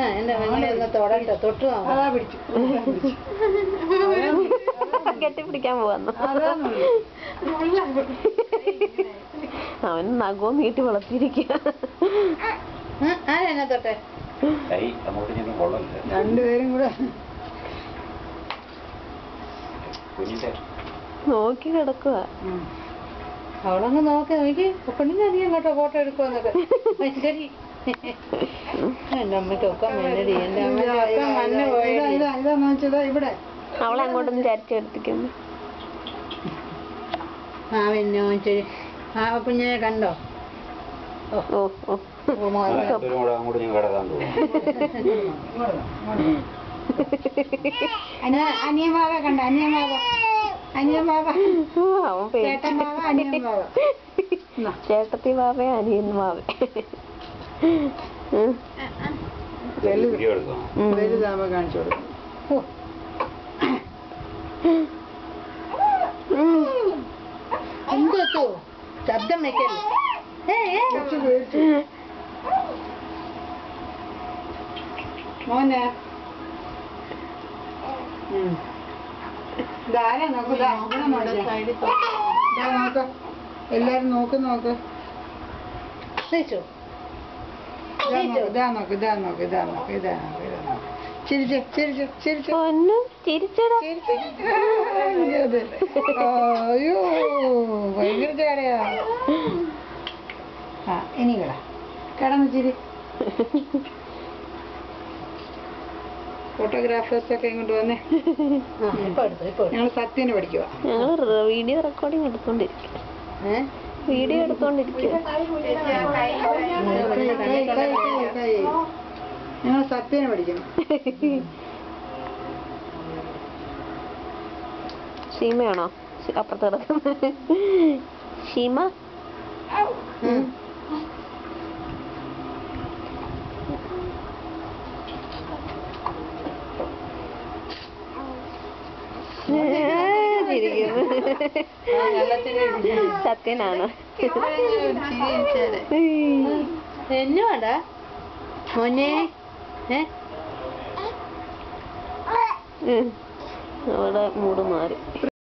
എന്റെ മകളെ തൊടണ്ട തൊട്ടു കെട്ടിപ്പിടിക്കാൻ പോവാന്നു. അവൻ നഖവും നീട്ടി വളർത്തിയിരിക്കുക. ആരെന്നെ തൊട്ടെ? രണ്ടുപേരും കൂടെ നോക്കി കിടക്കുക. അവളങ്ങ് നോക്കി പെണ്ണിനെ അറിയാം കേട്ടോ ഫോട്ടോ എടുക്കുവാന്നൊക്കെ. ശരി എന്റെ അമ്മയ്ക്കൊക്കെ മന്നടി. എന്റെ അമ്മയൊക്കെ മഞ്ഞ പോയതാ ഇവിടെ. അവളെ അങ്ങോട്ടൊന്ന് ചരിച്ചെടുത്തിക്കുന്നു. ആ പിന്നെ ശരി. ആ കുഞ്ഞിനെ കണ്ടോ? ഓ ഓ അനിയമാവ കണ്ട അനിയമാവ ചേട്ടത്തി മാവേ അനിയൻ മാവേ. വലുതാമ കാണിച്ചു കൊടുക്കും. എന്തോ ശബ്ദം വെക്കല്ലേ? മോനെ എല്ലാരും നോക്ക് നോക്ക്. ചിരിച്ചു ചിരിച്ചു ചിരിച്ചു. അയ്യോ ഭയങ്കര ചാടയാ. ആ ഇനി കിടന്നു ചിരി. ഫോട്ടോഗ്രാഫേഴ്സ് ഒക്കെ ഇങ്ങോട്ട് വന്നേ. ഞങ്ങൾ സത്യന് പഠിക്കുക. ഞങ്ങള് വീഡിയോ റെക്കോർഡിങ് എടുത്തോണ്ടിരിക്കുക. വീഡിയോ എടുത്തോണ്ടിരിക്കുക. ഞങ്ങൾ സത്യന് പഠിക്കുന്നു. ഷീമയാണോ അപ്പുറത്ത് കിടക്കുന്നത്? ഷീമ സത്യനാണോ? എന്നോടാ മോനെ? അവിടെ മൂട് മാറി.